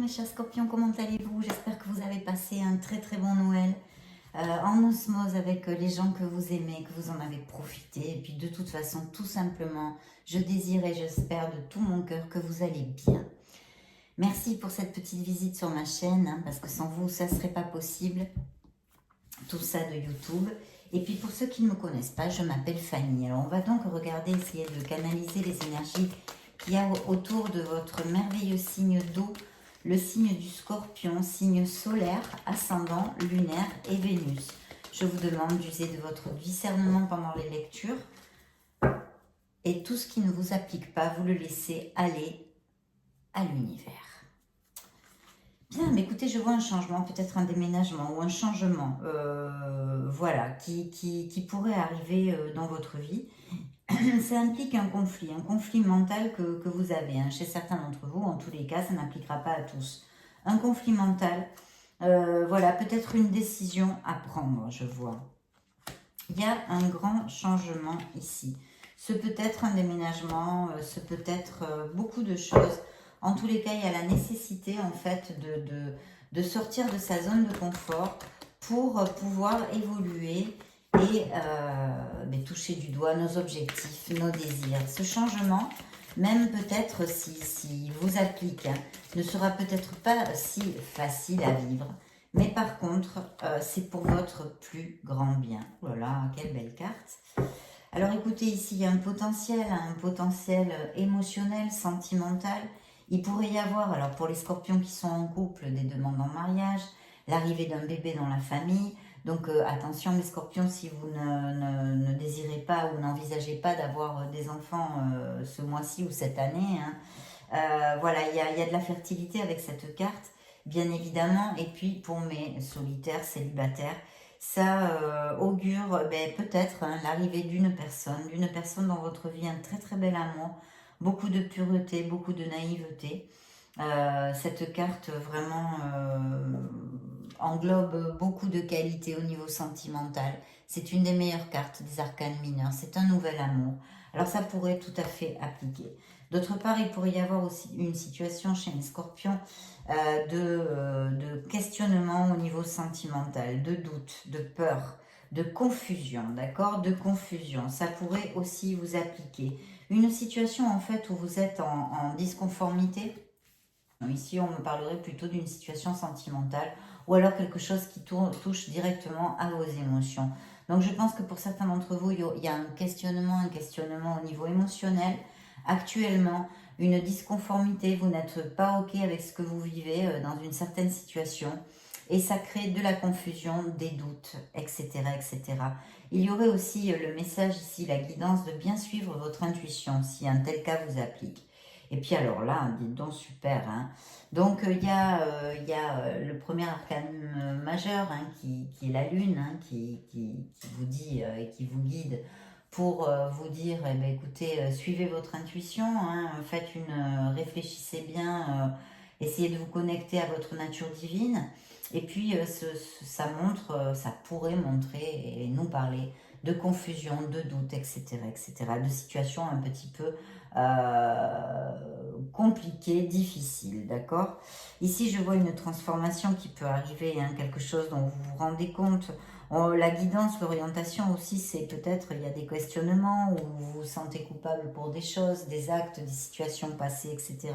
mes chers scorpions, comment allez-vous? J'espère que vous avez passé un très très bon Noël en osmose avec les gens que vous aimez, que vous en avez profité. Et puis de toute façon, tout simplement, je désire et j'espère de tout mon cœur que vous allez bien. Merci pour cette petite visite sur ma chaîne, hein, parce que sans vous, ça ne serait pas possible. Tout ça de YouTube. Et puis pour ceux qui ne me connaissent pas, je m'appelle Fanny. Alors on va donc regarder, essayer de canaliser les énergies qu'il y a autour de votre merveilleux signe d'eau, le signe du Scorpion, signe solaire, ascendant, lunaire et Vénus. Je vous demande d'user de votre discernement pendant les lectures et tout ce qui ne vous applique pas, vous le laissez aller à l'univers. Bien, mais écoutez, je vois un changement, peut-être un déménagement ou un changement, voilà, qui pourrait arriver dans votre vie. Ça implique un conflit mental que vous avez, hein, chez certains d'entre vous. En tous les cas, ça n'appliquera pas à tous. Un conflit mental, voilà, peut-être une décision à prendre, je vois. Il y a un grand changement ici. Ce peut être un déménagement, ce peut être beaucoup de choses. En tous les cas, il y a la nécessité, en fait, de sortir de sa zone de confort pour pouvoir évoluer et toucher du doigt nos objectifs, nos désirs. Ce changement, même peut-être si vous applique, hein, ne sera peut-être pas si facile à vivre, mais par contre, c'est pour votre plus grand bien. Voilà, quelle belle carte. Alors écoutez, ici, il y a un potentiel émotionnel, sentimental. Il pourrait y avoir, alors pour les scorpions qui sont en couple, des demandes en mariage, l'arrivée d'un bébé dans la famille. Donc attention mes scorpions, si vous ne désirez pas ou n'envisagez pas d'avoir des enfants ce mois-ci ou cette année, hein, voilà, il y a de la fertilité avec cette carte, bien évidemment. Et puis pour mes solitaires, célibataires, ça augure peut-être l'arrivée d'une personne dans votre vie, un très très bel amour, beaucoup de pureté, beaucoup de naïveté. Cette carte vraiment englobe beaucoup de qualités au niveau sentimental. C'est une des meilleures cartes des arcanes mineurs. C'est un nouvel amour. Alors ça pourrait tout à fait appliquer. D'autre part, il pourrait y avoir aussi une situation chez les scorpions de questionnement au niveau sentimental, de doute, de peur, de confusion, d'accord? De confusion. Ça pourrait aussi vous appliquer. Une situation en fait où vous êtes en disconformité. Ici, on me parlerait plutôt d'une situation sentimentale ou alors quelque chose qui touche directement à vos émotions. Donc, je pense que pour certains d'entre vous, il y a un questionnement au niveau émotionnel. Actuellement, une disconformité, vous n'êtes pas OK avec ce que vous vivez dans une certaine situation et ça crée de la confusion, des doutes, etc., etc. Il y aurait aussi le message ici, la guidance de bien suivre votre intuition si un tel cas vous applique. Et puis alors là, dites donc super, hein. Donc il y a le premier arcane majeur, hein, qui est la lune, hein, qui vous dit et qui vous guide pour vous dire, eh ben, écoutez, suivez votre intuition, hein, réfléchissez bien, essayez de vous connecter à votre nature divine. Et puis ça pourrait montrer et nous parler de confusion, de doute, etc., etc., de situations un petit peu compliqué, difficile, d'accord? Ici, je vois une transformation qui peut arriver, hein, quelque chose dont vous vous rendez compte. La guidance, l'orientation aussi, c'est peut-être, il y a des questionnements où vous vous sentez coupable pour des choses, des actes, des situations passées, etc.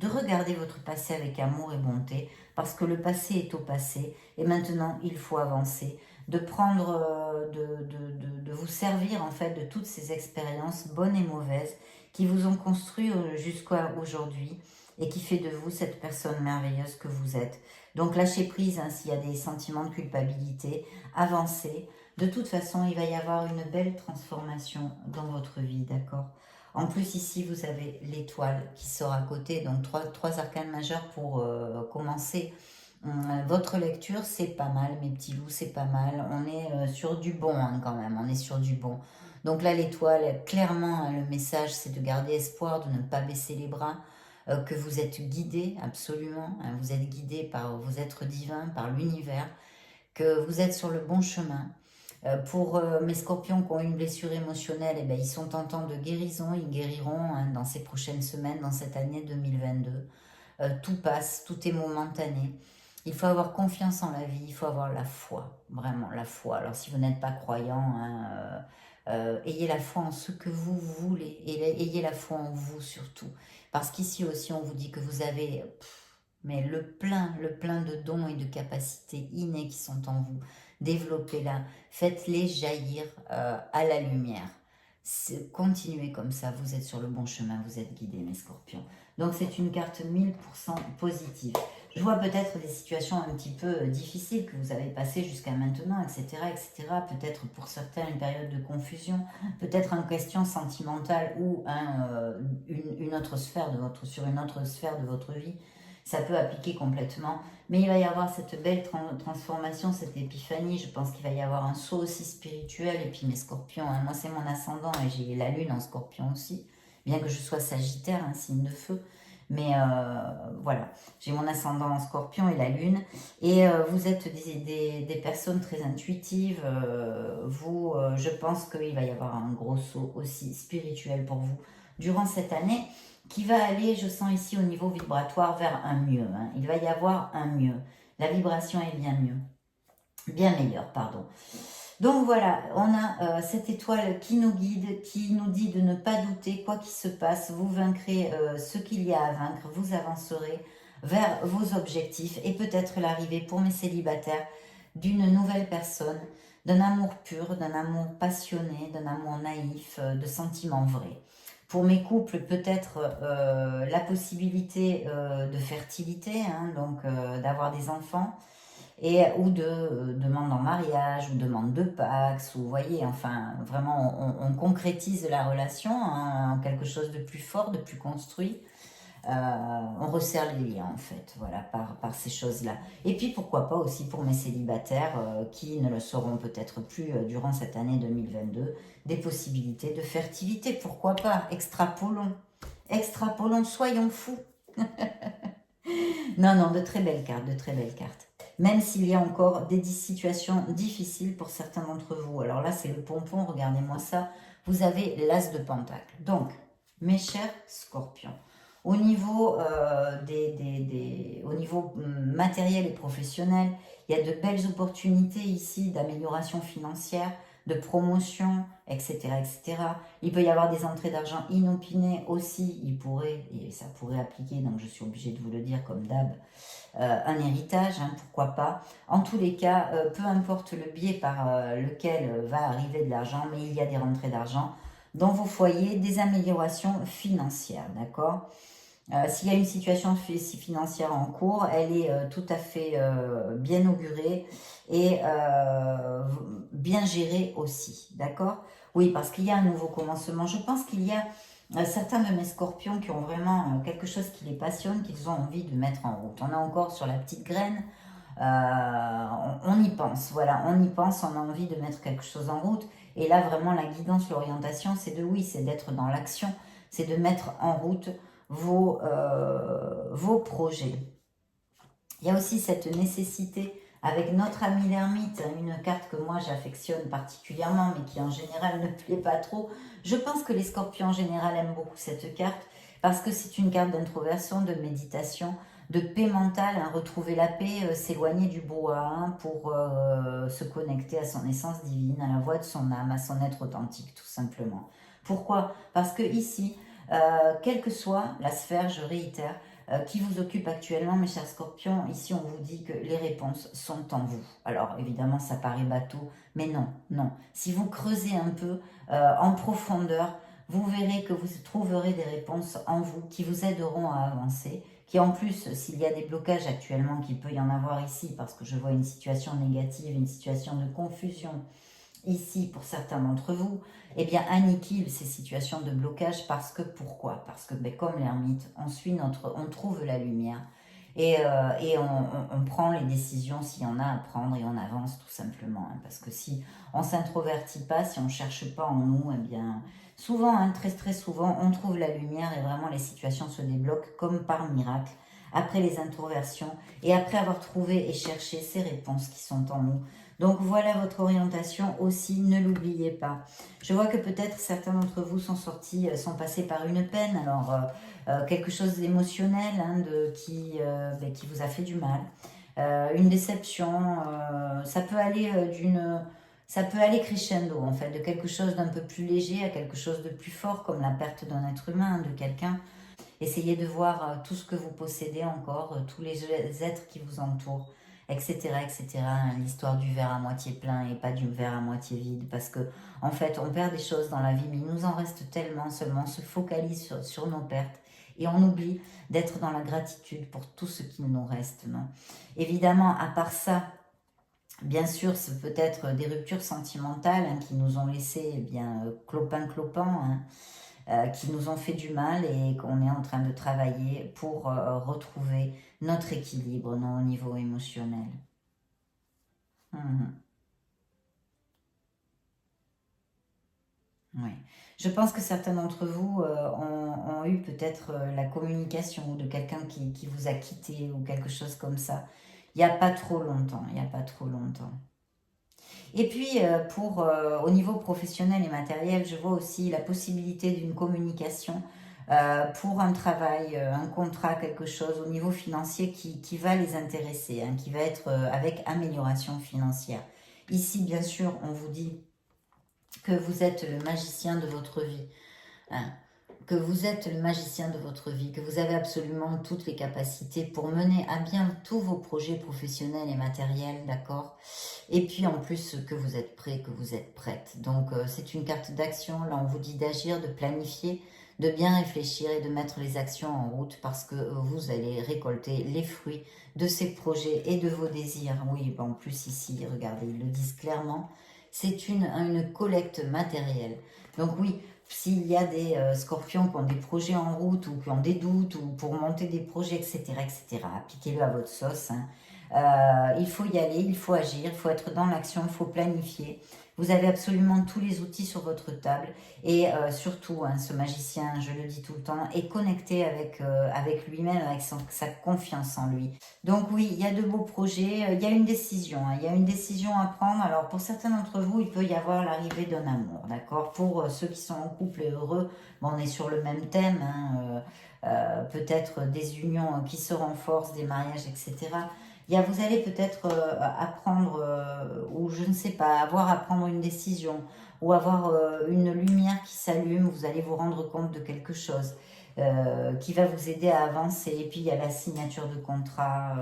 De regarder votre passé avec amour et bonté, parce que le passé est au passé, et maintenant, il faut avancer. De prendre, de vous servir en fait de toutes ces expériences, bonnes et mauvaises, qui vous ont construit jusqu'à aujourd'hui et qui fait de vous cette personne merveilleuse que vous êtes. Donc lâchez prise, hein, s'il y a des sentiments de culpabilité, avancez. De toute façon, il va y avoir une belle transformation dans votre vie, d'accord? En plus, ici, vous avez l'étoile qui sort à côté, donc trois arcanes majeurs pour commencer. Votre lecture, c'est pas mal, mes petits loups, c'est pas mal. On est sur du bon, hein, quand même, on est sur du bon. Donc là, l'étoile, clairement, hein, le message, c'est de garder espoir, de ne pas baisser les bras, que vous êtes guidé, absolument. Hein, vous êtes guidé par vos êtres divins, par l'univers, que vous êtes sur le bon chemin. Pour mes scorpions qui ont une blessure émotionnelle, eh ben, ils sont en temps de guérison, ils guériront, hein, dans ces prochaines semaines, dans cette année 2022. tout passe, tout est momentané. Il faut avoir confiance en la vie, il faut avoir la foi, vraiment la foi. Alors si vous n'êtes pas croyant, hein, ayez la foi en ce que vous voulez, et ayez la foi en vous surtout. Parce qu'ici aussi on vous dit que vous avez mais le plein de dons et de capacités innées qui sont en vous. Développez-la, faites-les jaillir à la lumière. Continuez comme ça, vous êtes sur le bon chemin, vous êtes guidés mes scorpions. Donc c'est une carte 1000% positive. Je vois peut-être des situations un petit peu difficiles que vous avez passées jusqu'à maintenant, etc., etc. Peut-être pour certains une période de confusion, peut-être une question sentimentale ou une autre sphère de sur une autre sphère de votre vie. Ça peut appliquer complètement, mais il va y avoir cette belle transformation, cette épiphanie. Je pense qu'il va y avoir un saut aussi spirituel. Et puis mes scorpions, hein, moi c'est mon ascendant et j'ai la lune en scorpion aussi, bien que je sois sagittaire, un signe de feu. Mais voilà, j'ai mon ascendant en scorpion et la lune. Et vous êtes des personnes très intuitives. Je pense qu'il va y avoir un gros saut aussi spirituel pour vous durant cette année, qui va aller, je sens ici au niveau vibratoire, vers un mieux. Hein. Il va y avoir un mieux. La vibration est bien mieux. Bien meilleure, pardon. Donc voilà, on a cette étoile qui nous guide, qui nous dit de ne pas douter, quoi qu'il se passe, vous vaincrez ce qu'il y a à vaincre, vous avancerez vers vos objectifs et peut-être l'arrivée pour mes célibataires d'une nouvelle personne, d'un amour pur, d'un amour passionné, d'un amour naïf, de sentiments vrais. Pour mes couples, peut-être la possibilité de fertilité, hein, donc d'avoir des enfants, ou de demande en mariage, ou demande de Pax, ou vous voyez, enfin, vraiment, on concrétise la relation hein, en quelque chose de plus fort, de plus construit. On resserre les liens en fait, voilà, par ces choses-là. Et puis pourquoi pas aussi pour mes célibataires qui ne le seront peut-être plus durant cette année 2022, des possibilités de fertilité, pourquoi pas, extrapolons, soyons fous. Non, non, de très belles cartes, de très belles cartes. Même s'il y a encore des situations difficiles pour certains d'entre vous. Alors là, c'est le pompon, regardez-moi ça. Vous avez l'as de pentacle. Donc, mes chers scorpions, au niveau, au niveau matériel et professionnel, il y a de belles opportunités ici d'amélioration financière, de promotion, etc., etc. Il peut y avoir des entrées d'argent inopinées aussi. Il pourrait, et ça pourrait appliquer, donc je suis obligée de vous le dire comme d'hab, un héritage, hein, pourquoi pas. En tous les cas, peu importe le biais par lequel va arriver de l'argent, mais il y a des rentrées d'argent dans vos foyers, des améliorations financières, d'accord ? S'il y a une situation financière en cours, elle est tout à fait bien augurée et bien gérée aussi, d'accord? Oui, parce qu'il y a un nouveau commencement. Je pense qu'il y a certains de mes scorpions qui ont vraiment quelque chose qui les passionne, qu'ils ont envie de mettre en route. On est encore sur la petite graine, on y pense, voilà, on y pense, on a envie de mettre quelque chose en route. Et là, vraiment, la guidance, l'orientation, c'est c'est d'être dans l'action, c'est de mettre en route vos projets. Il y a aussi cette nécessité avec notre ami l'ermite, une carte que moi j'affectionne particulièrement, mais qui en général ne plaît pas trop. Je pense que les scorpions en général aiment beaucoup cette carte, parce que c'est une carte d'introversion, de méditation, de paix mentale, hein, retrouver la paix, s'éloigner du brouhaha hein, pour se connecter à son essence divine, à la voix de son âme, à son être authentique tout simplement. Pourquoi? Parce que ici, quelle que soit la sphère, je réitère, qui vous occupe actuellement, mes chers scorpions, ici on vous dit que les réponses sont en vous. Alors évidemment ça paraît bateau, mais non, non. Si vous creusez un peu en profondeur, vous verrez que vous trouverez des réponses en vous qui vous aideront à avancer, qui en plus, s'il y a des blocages actuellement, qu'il peut y en avoir ici, parce que je vois une situation négative, une situation de confusion, ici pour certains d'entre vous, eh bien anniquile ces situations de blocage parce que pourquoi? Parce que comme l'ermite, on trouve la lumière et on prend les décisions s'il y en a à prendre et on avance tout simplement. Hein, parce que si on ne s'introvertit pas, si on ne cherche pas en nous, eh bien souvent, hein, très très souvent, on trouve la lumière et vraiment les situations se débloquent comme par miracle après les introversions et après avoir trouvé et cherché ces réponses qui sont en nous. Donc voilà votre orientation aussi, ne l'oubliez pas. Je vois que peut-être certains d'entre vous sont sortis, sont passés par une peine, alors quelque chose d'émotionnel hein, qui vous a fait du mal. Une déception, ça peut aller ça peut aller crescendo en fait, de quelque chose d'un peu plus léger à quelque chose de plus fort, comme la perte d'un être humain, de quelqu'un. Essayez de voir tout ce que vous possédez encore, tous les êtres qui vous entourent, etc., etc. L'histoire du verre à moitié plein et pas du verre à moitié vide, parce que en fait, on perd des choses dans la vie, mais il nous en reste tellement, seulement on se focalise sur nos pertes et on oublie d'être dans la gratitude pour tout ce qu'il nous reste, non? Évidemment, à part ça, bien sûr, c'est peut-être des ruptures sentimentales hein, qui nous ont laissé eh bien clopin-clopant, hein, qui nous ont fait du mal et qu'on est en train de travailler pour retrouver notre équilibre non, au niveau émotionnel. Mhm. Oui. Je pense que certains d'entre vous ont eu peut-être la communication de quelqu'un qui vous a quitté ou quelque chose comme ça. Il n'y a pas trop longtemps, il n'y a pas trop longtemps. Et puis, au niveau professionnel et matériel, je vois aussi la possibilité d'une communication pour un travail, un contrat, quelque chose au niveau financier qui va les intéresser, hein, qui va être avec amélioration financière. Ici, bien sûr, on vous dit que vous êtes le magicien de votre vie. Hein, que vous êtes le magicien de votre vie, que vous avez absolument toutes les capacités pour mener à bien tous vos projets professionnels et matériels, d'accord? Et puis en plus que vous êtes prêt, que vous êtes prête. Donc c'est une carte d'action, là on vous dit d'agir, de planifier, de bien réfléchir et de mettre les actions en route parce que vous allez récolter les fruits de ces projets et de vos désirs. Oui, en plus ici, regardez, ils le disent clairement, c'est une collecte matérielle. Donc oui, s'il y a des scorpions qui ont des projets en route ou qui ont des doutes ou pour monter des projets, etc., etc., appliquez-le à votre sauce. Hein. Il faut y aller, il faut agir, il faut être dans l'action, il faut planifier. Vous avez absolument tous les outils sur votre table et surtout, hein, ce magicien, je le dis tout le temps, est connecté avec lui-même, avec sa confiance en lui. Donc oui, il y a de beaux projets, il y a une décision, hein, il y a une décision à prendre. Alors pour certains d'entre vous, il peut y avoir l'arrivée d'un amour, d'accord? Pour ceux qui sont en couple et heureux, bon, on est sur le même thème, hein, peut-être des unions qui se renforcent, des mariages, etc. Vous allez peut-être apprendre, ou je ne sais pas, avoir à prendre une décision, ou avoir une lumière qui s'allume, vous allez vous rendre compte de quelque chose qui va vous aider à avancer. Et puis il y a la signature de contrat,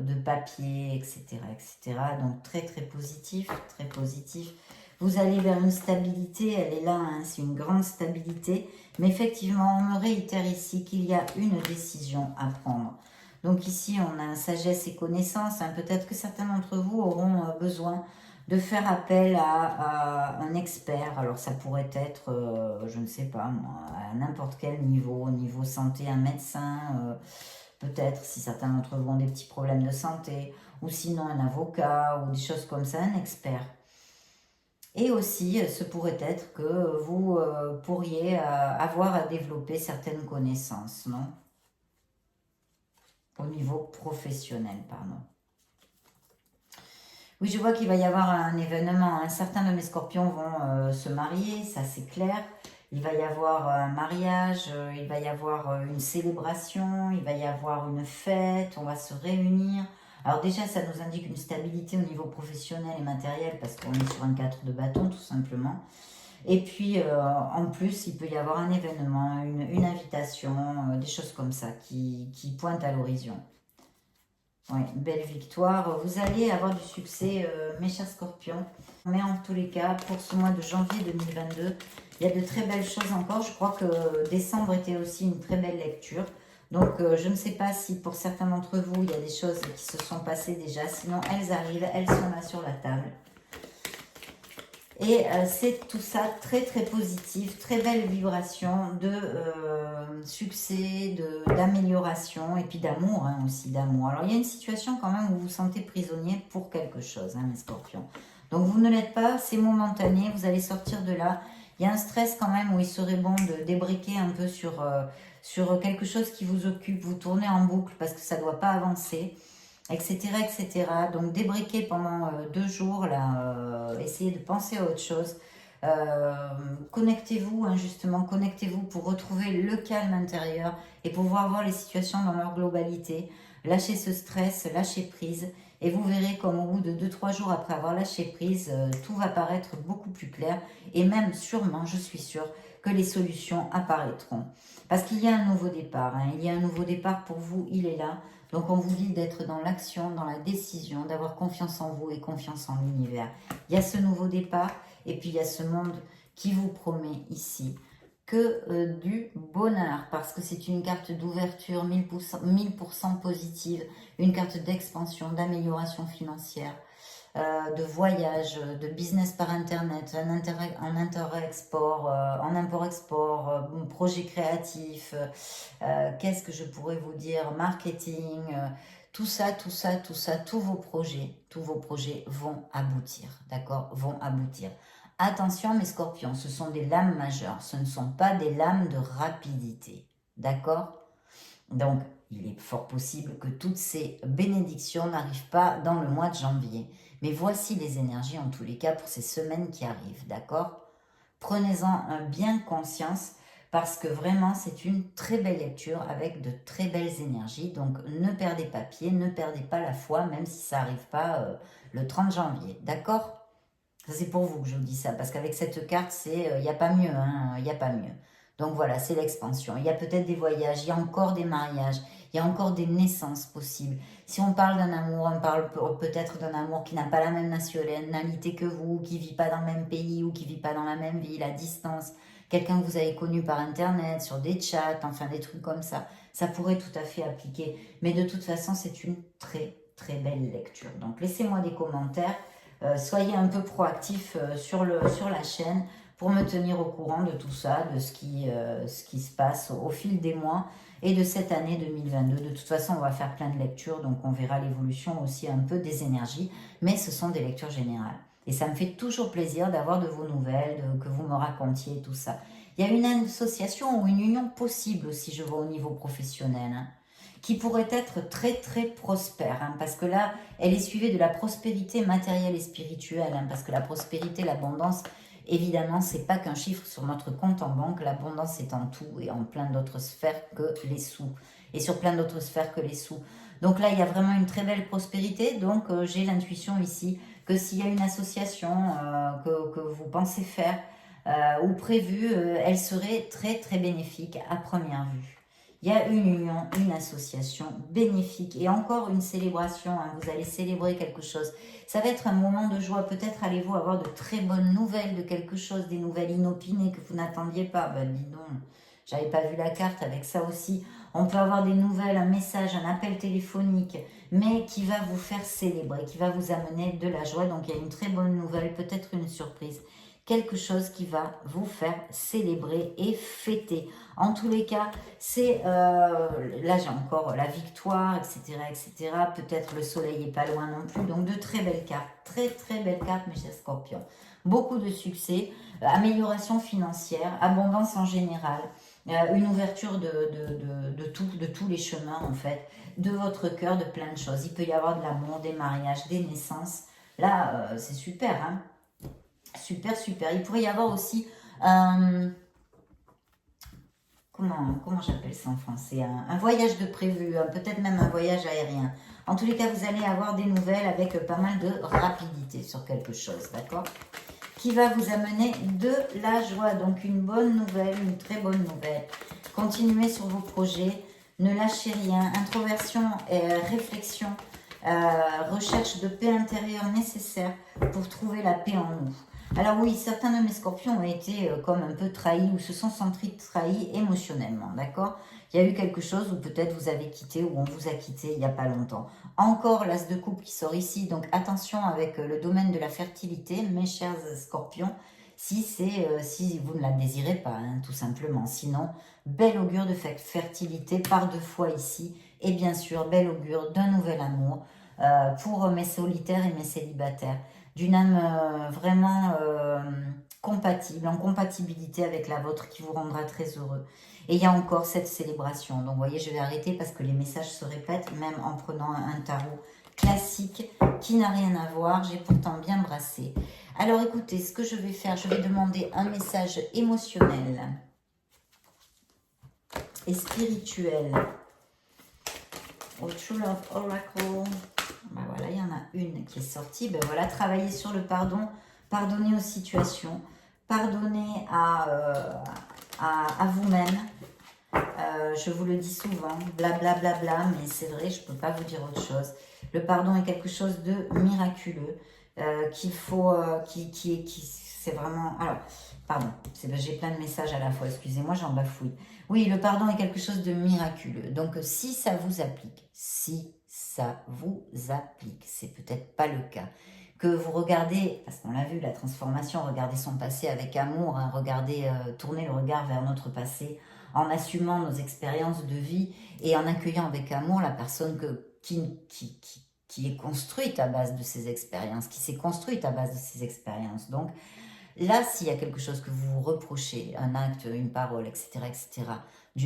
de papier, etc., etc. Donc très très positif, très positif. Vous allez vers une stabilité, elle est là, hein, c'est une grande stabilité. Mais effectivement, on me réitère ici qu'il y a une décision à prendre. Donc ici, on a sagesse et connaissance. Hein. Peut-être que certains d'entre vous auront besoin de faire appel à un expert. Alors ça pourrait être, je ne sais pas moi, à n'importe quel niveau, au niveau santé, un médecin, peut-être si certains d'entre vous ont des petits problèmes de santé, ou sinon un avocat, ou des choses comme ça, un expert. Et aussi, ce pourrait être que vous pourriez avoir à développer certaines connaissances, non? Au niveau professionnel, pardon. Oui, je vois qu'il va y avoir un événement. Hein. Certains de mes scorpions vont se marier, ça c'est clair. Il va y avoir un mariage, il va y avoir une célébration, il va y avoir une fête, on va se réunir. Alors déjà, ça nous indique une stabilité au niveau professionnel et matériel parce qu'on est sur un 4 de bâton tout simplement. Et puis, en plus, il peut y avoir un événement, une invitation, des choses comme ça qui pointent à l'horizon. Oui, belle victoire. Vous allez avoir du succès, mes chers scorpions. Mais en tous les cas, pour ce mois de janvier 2022, il y a de très belles choses encore. Je crois que décembre était aussi une très belle lecture. Donc, je ne sais pas si pour certains d'entre vous, il y a des choses qui se sont passées déjà. Sinon, elles arrivent, elles sont là sur la table. Et c'est tout ça très très positif, très belle vibration de succès, d'amélioration et puis d'amour hein, aussi, d'amour. Alors il y a une situation quand même où vous vous sentez prisonnier pour quelque chose, hein, mes scorpions. Donc vous ne l'êtes pas, c'est momentané, vous allez sortir de là. Il y a un stress quand même où il serait bon de débriquer un peu sur quelque chose qui vous occupe, vous tournez en boucle parce que ça ne doit pas avancer. etc., etc. Donc débriquez pendant 2 jours, là, essayez de penser à autre chose. Connectez-vous, hein, justement, connectez-vous pour retrouver le calme intérieur et pouvoir voir les situations dans leur globalité. Lâchez ce stress, lâchez prise, et vous verrez comme au bout de 2-3 jours après avoir lâché prise, tout va paraître beaucoup plus clair, et même sûrement, je suis sûre, que les solutions apparaîtront. Parce qu'il y a un nouveau départ, hein, il y a un nouveau départ pour vous, il est là. Donc on vous dit d'être dans l'action, dans la décision, d'avoir confiance en vous et confiance en l'univers. Il y a ce nouveau départ, et puis il y a ce monde qui vous promet ici que du bonheur, parce que c'est une carte d'ouverture 1000% positive, une carte d'expansion, d'amélioration financière, de voyage, de business par internet, en import-export, projet créatif, qu'est-ce que je pourrais vous dire, marketing, tout ça, tout ça, tout ça, tous vos projets vont aboutir, d'accord, vont aboutir. Attention mes scorpions, ce sont des lames majeures, ce ne sont pas des lames de rapidité, d'accord? Donc, il est fort possible que toutes ces bénédictions n'arrivent pas dans le mois de janvier. Mais voici les énergies en tous les cas pour ces semaines qui arrivent, d'accord? Prenez-en bien conscience parce que vraiment c'est une très belle lecture avec de très belles énergies. Donc ne perdez pas pied, ne perdez pas la foi, même si ça n'arrive pas le 30 janvier, d'accord? Ça c'est pour vous que je vous dis ça, parce qu'avec cette carte, c'est il n'y a pas mieux, hein, il n'y a pas mieux. Donc voilà, c'est l'expansion. Il y a peut-être des voyages, il y a encore des mariages, il y a encore des naissances possibles. Si on parle d'un amour, on parle peut-être d'un amour qui n'a pas la même nationalité que vous, qui ne vit pas dans le même pays ou qui ne vit pas dans la même ville, à distance. Quelqu'un que vous avez connu par internet, sur des chats, enfin des trucs comme ça. Ça pourrait tout à fait appliquer. Mais de toute façon, c'est une très très belle lecture. Donc laissez-moi des commentaires. Soyez un peu proactifs sur la chaîne pour me tenir au courant de tout ça, de ce qui se passe au fil des mois et de cette année 2022. De toute façon, on va faire plein de lectures, donc on verra l'évolution aussi un peu des énergies, mais ce sont des lectures générales. Et ça me fait toujours plaisir d'avoir de vos nouvelles, que vous me racontiez tout ça. Il y a une association ou une union possible aussi, je vois, au niveau professionnel, hein, qui pourrait être très très prospère, hein, parce que là, elle est suivie de la prospérité matérielle et spirituelle, hein, parce que la prospérité, l'abondance, évidemment, c'est pas qu'un chiffre sur notre compte en banque, l'abondance est en tout et en plein d'autres sphères que les sous, et sur plein d'autres sphères que les sous. Donc là, il y a vraiment une très belle prospérité, donc j'ai l'intuition ici que s'il y a une association que vous pensez faire ou prévue, elle serait très très bénéfique à première vue. Il y a une union, une association bénéfique et encore une célébration, hein, vous allez célébrer quelque chose. Ça va être un moment de joie, peut-être allez-vous avoir de très bonnes nouvelles de quelque chose, des nouvelles inopinées que vous n'attendiez pas. Ben dis donc, j'avais pas vu la carte avec ça aussi. On peut avoir des nouvelles, un message, un appel téléphonique, mais qui va vous faire célébrer, qui va vous amener de la joie. Donc il y a une très bonne nouvelle, peut-être une surprise. Quelque chose qui va vous faire célébrer et fêter. En tous les cas, c'est, là j'ai encore la victoire, etc., etc. Peut-être le soleil n'est pas loin non plus. Donc de très belles cartes, très très belles cartes, mes chers scorpions. Beaucoup de succès, amélioration financière, abondance en général, une ouverture de tous les chemins en fait, de votre cœur, de plein de choses. Il peut y avoir de l'amour, des mariages, des naissances. Là, c'est super, hein. Super, super. Il pourrait y avoir aussi, comment j'appelle ça en français, un voyage de prévu, peut-être même un voyage aérien. En tous les cas, vous allez avoir des nouvelles avec pas mal de rapidité sur quelque chose, d'accord? Qui va vous amener de la joie. Donc une bonne nouvelle, une très bonne nouvelle. Continuez sur vos projets, ne lâchez rien. Introversion et réflexion, recherche de paix intérieure nécessaire pour trouver la paix en nous. Alors oui, certains de mes scorpions ont été comme un peu trahis ou se sont sentis trahis émotionnellement, d'accord? Il y a eu quelque chose où peut-être vous avez quitté ou on vous a quitté il n'y a pas longtemps. Encore l'as de coupe qui sort ici, donc attention avec le domaine de la fertilité, mes chers scorpions, si vous ne la désirez pas, hein, tout simplement. Sinon, bel augure de fertilité par 2 fois ici, et bien sûr, bel augure d'un nouvel amour pour mes solitaires et mes célibataires, d'une âme vraiment compatible, en compatibilité avec la vôtre, qui vous rendra très heureux. Et il y a encore cette célébration. Donc, vous voyez, je vais arrêter parce que les messages se répètent, même en prenant un tarot. classique qui n'a rien à voir. J'ai pourtant bien brassé. Alors écoutez, ce que je vais faire, je vais demander un message émotionnel et spirituel au True Love Oracle. Ben voilà, il y en a une qui est sortie. Ben voilà, travailler sur le pardon, pardonner aux situations, pardonner à vous-même. Je vous le dis souvent, blablabla, bla, bla, bla, mais c'est vrai, je ne peux pas vous dire autre chose. Le pardon est quelque chose de miraculeux, qu'il faut, c'est vraiment... Alors, pardon, j'ai plein de messages à la fois, excusez-moi, j'en bafouille. Oui, le pardon est quelque chose de miraculeux. Donc, si ça vous applique, c'est peut-être pas le cas. Que vous regardez, parce qu'on l'a vu, la transformation, regardez son passé avec amour, hein, regardez, tournez le regard vers notre passé, en assumant nos expériences de vie et en accueillant avec amour la personne qui est construite à base de ces expériences, qui s'est construite à base de ces expériences. Donc là, s'il y a quelque chose que vous vous reprochez, un acte, une parole, etc.,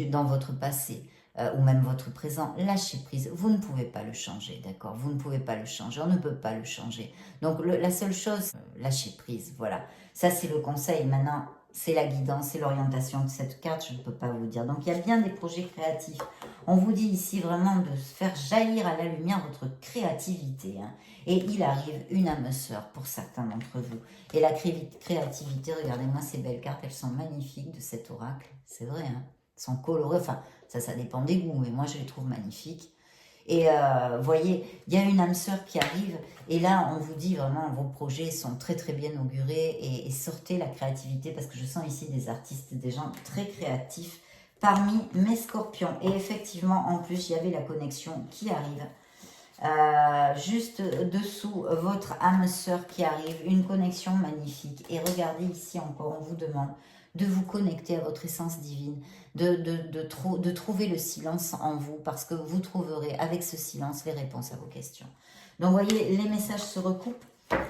dans votre passé, ou même votre présent, lâchez prise. Vous ne pouvez pas le changer, d'accord? Vous ne pouvez pas le changer, on ne peut pas le changer. Donc la seule chose, lâchez prise, voilà. Ça, c'est le conseil. Maintenant, c'est la guidance, c'est l'orientation de cette carte, je ne peux pas vous dire. Donc, il y a bien des projets créatifs. On vous dit ici vraiment de faire jaillir à la lumière votre créativité. Hein. Et il arrive une âme sœur pour certains d'entre vous. Et la créativité, regardez-moi ces belles cartes, elles sont magnifiques de cet oracle. C'est vrai, hein. Elles sont colorées, enfin, ça dépend des goûts, mais moi, je les trouve magnifiques. Et vous voyez, il y a une âme sœur qui arrive et là, on vous dit vraiment, vos projets sont très très bien augurés et sortez la créativité parce que je sens ici des artistes, des gens très créatifs parmi mes scorpions. Et effectivement, en plus, il y avait la connexion qui arrive. Juste dessous, votre âme sœur qui arrive, une connexion magnifique. Et regardez ici encore, on vous demande de vous connecter à votre essence divine, de trouver le silence en vous, parce que vous trouverez avec ce silence les réponses à vos questions. Donc, vous voyez, les messages se recoupent,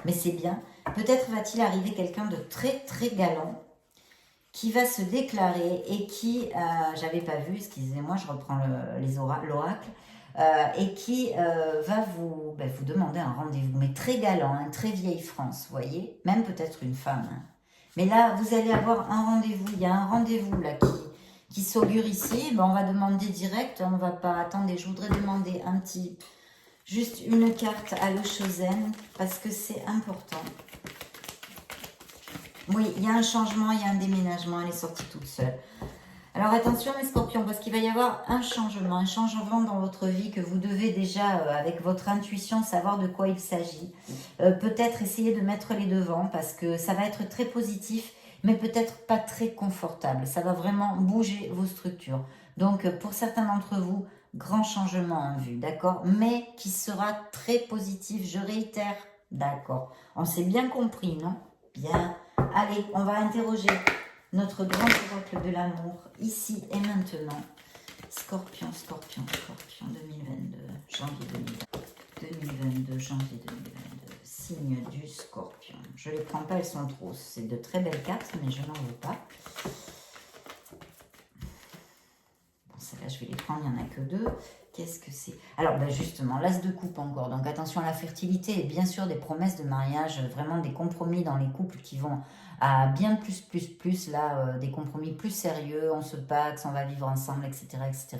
mais c'est bien. Peut-être va-t-il arriver quelqu'un de très, très galant qui va se déclarer et qui, j'avais pas vu, excusez-moi, je reprends l'oracle, et qui va vous demander un rendez-vous, mais très galant, hein, très vieille France, vous voyez, même peut-être une femme, hein. Mais là, vous allez avoir un rendez-vous. Il y a un rendez-vous là qui s'augure ici. Ben, on va demander direct. On ne va pas... Attendez, je voudrais demander juste une carte à l'Oshozen parce que c'est important. Oui, il y a un changement, il y a un déménagement. Elle est sortie toute seule. Alors attention mes scorpions, parce qu'il va y avoir un changement dans votre vie que vous devez déjà, avec votre intuition, savoir de quoi il s'agit. Peut-être essayer de mettre les devants, parce que ça va être très positif, mais peut-être pas très confortable. Ça va vraiment bouger vos structures. Donc pour certains d'entre vous, grand changement en vue, d'accord? Mais qui sera très positif, je réitère, d'accord? On s'est bien compris, non? Bien. Allez, on va interroger notre grand oracle de l'amour, ici et maintenant. Scorpion, Scorpion, Scorpion, 2022, janvier 2022, janvier 2022, signe du Scorpion. Je ne les prends pas, elles sont trop. C'est de très belles cartes, mais je n'en veux pas. Bon, celle-là, je vais les prendre, il n'y en a que deux. Qu'est-ce que c'est? Alors, ben justement, l'as de coupe encore. Donc, attention à la fertilité et bien sûr des promesses de mariage, vraiment des compromis dans les couples qui vont à bien plus, là, des compromis plus sérieux, on se paxe, on va vivre ensemble, etc., etc.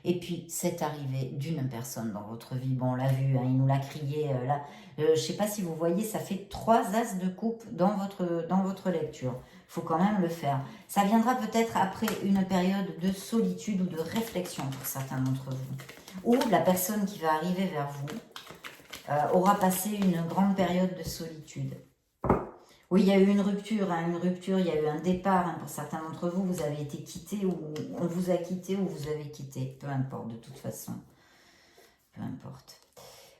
Et puis, cette arrivée d'une personne dans votre vie, bon, on l'a vu, hein, il nous l'a crié, là. Je ne sais pas si vous voyez, ça fait 3 as de coupe dans votre lecture. Il faut quand même le faire. Ça viendra peut-être après une période de solitude ou de réflexion pour certains d'entre vous. Ou la personne qui va arriver vers vous aura passé une grande période de solitude. Oui, il y a eu une rupture, il y a eu un départ, hein, pour certains d'entre vous, vous avez été quitté, ou on vous a quitté, ou vous avez quitté, peu importe, de toute façon, peu importe.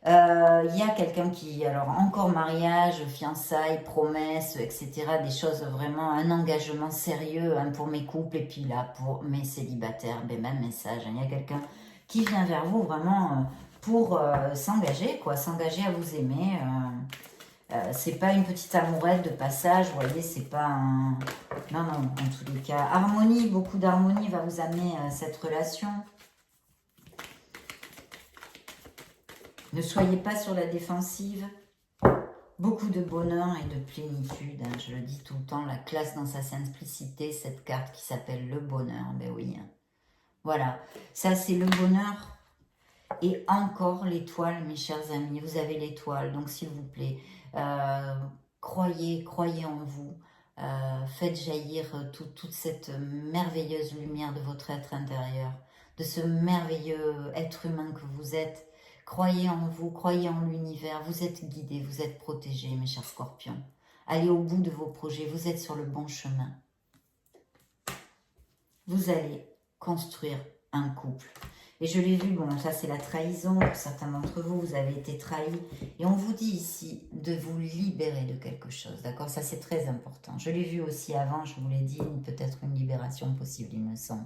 Il y a quelqu'un qui, alors encore mariage, fiançailles, promesses, etc., des choses vraiment, un engagement sérieux, hein, pour mes couples, et puis là, pour mes célibataires, ben, même message, hein, il y a quelqu'un qui vient vers vous vraiment pour s'engager, quoi, s'engager à vous aimer, c'est pas une petite amourette de passage, vous voyez, c'est pas un... Non, non, en tous les cas. Harmonie, beaucoup d'harmonie va vous amener cette relation. Ne soyez pas sur la défensive. Beaucoup de bonheur et de plénitude, hein, je le dis tout le temps, la classe dans sa simplicité, cette carte qui s'appelle le bonheur, ben oui. Hein. Voilà, ça c'est le bonheur et encore l'étoile, mes chers amis, vous avez l'étoile, donc s'il vous plaît, croyez en vous, faites jaillir toute cette merveilleuse lumière de votre être intérieur, de ce merveilleux être humain que vous êtes. Croyez en vous, croyez en l'univers, vous êtes guidés, vous êtes protégés, mes chers scorpions. Allez au bout de vos projets, vous êtes sur le bon chemin. Vous allez construire un couple. Et je l'ai vu, bon, ça c'est la trahison, pour certains d'entre vous, vous avez été trahis. Et on vous dit ici de vous libérer de quelque chose, d'accord? Ça c'est très important. Je l'ai vu aussi avant, je vous l'ai dit, peut-être une libération possible, il me semble.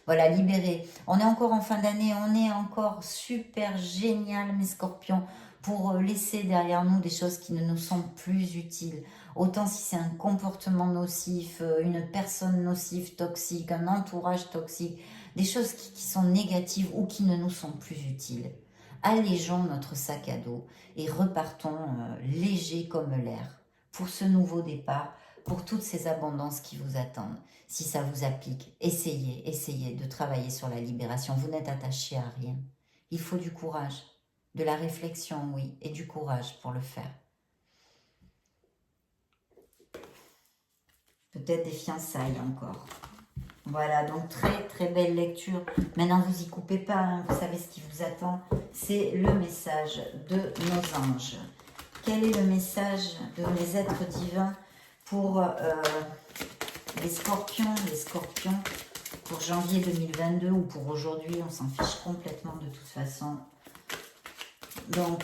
Voilà, libéré. On est encore en fin d'année, on est encore super génial, mes scorpions, pour laisser derrière nous des choses qui ne nous sont plus utiles. Autant si c'est un comportement nocif, une personne nocive, toxique, un entourage toxique, des choses qui sont négatives ou qui ne nous sont plus utiles. Allégeons notre sac à dos et repartons légers comme l'air pour ce nouveau départ, pour toutes ces abondances qui vous attendent. Si ça vous applique, essayez de travailler sur la libération. Vous n'êtes attaché à rien. Il faut du courage, de la réflexion, oui, et du courage pour le faire. Peut-être des fiançailles encore. Voilà, donc très belle lecture. Maintenant, vous y coupez pas, hein, vous savez ce qui vous attend. C'est le message de nos anges. Quel est le message de mes êtres divins pour les scorpions, pour janvier 2022 ou pour aujourd'hui, on s'en fiche complètement de toute façon. Donc,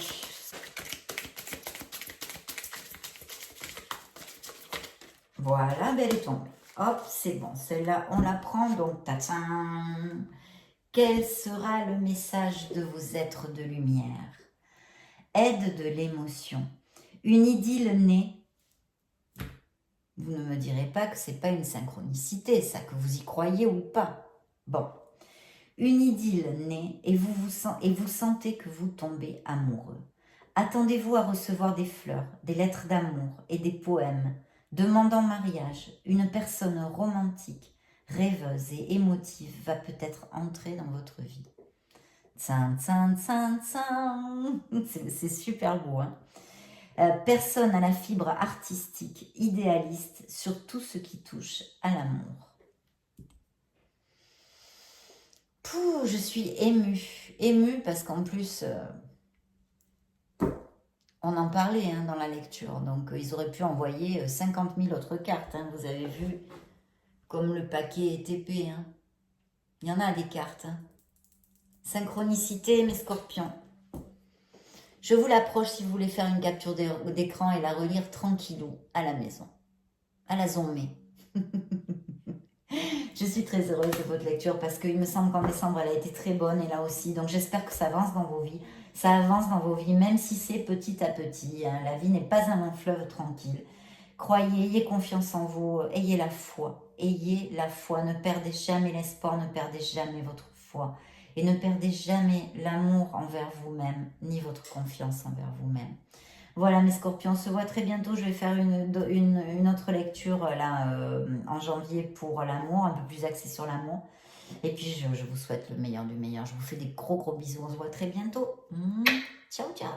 voilà, elle est tombée. Hop, c'est bon, celle-là, on la prend, donc, tadam. Quel sera le message de vos êtres de lumière? Aide de l'émotion. Une idylle née. Vous ne me direz pas que ce n'est pas une synchronicité, ça, que vous y croyez ou pas. Bon, une idylle naît et vous sentez que vous tombez amoureux. Attendez-vous à recevoir des fleurs, des lettres d'amour et des poèmes, demandant mariage. Une personne romantique, rêveuse et émotive va peut-être entrer dans votre vie. Tsan, tsan, tsan, tsan. C'est super beau, hein. Personne à la fibre artistique, idéaliste sur tout ce qui touche à l'amour. Je suis émue parce qu'en plus, on en parlait hein, dans la lecture, donc ils auraient pu envoyer 50 000 autres cartes, hein, vous avez vu, comme le paquet est épais. Hein. Il y en a des cartes. Hein. Synchronicité, mes scorpions. Je vous l'approche si vous voulez faire une capture d'écran et la relire tranquillou à la maison. À la zombie. Je suis très heureuse de votre lecture parce qu'il me semble qu'en décembre, elle a été très bonne et là aussi. Donc j'espère que ça avance dans vos vies. Ça avance dans vos vies, même si c'est petit à petit. Hein. La vie n'est pas un long fleuve tranquille. Croyez, ayez confiance en vous, ayez la foi. Ayez la foi. Ne perdez jamais l'espoir, ne perdez jamais votre foi. Et ne perdez jamais l'amour envers vous-même, ni votre confiance envers vous-même. Voilà mes scorpions, on se voit très bientôt. Je vais faire une autre lecture là en janvier pour l'amour, un peu plus axée sur l'amour. Et puis je vous souhaite le meilleur du meilleur. Je vous fais des gros bisous. On se voit très bientôt. Ciao, ciao.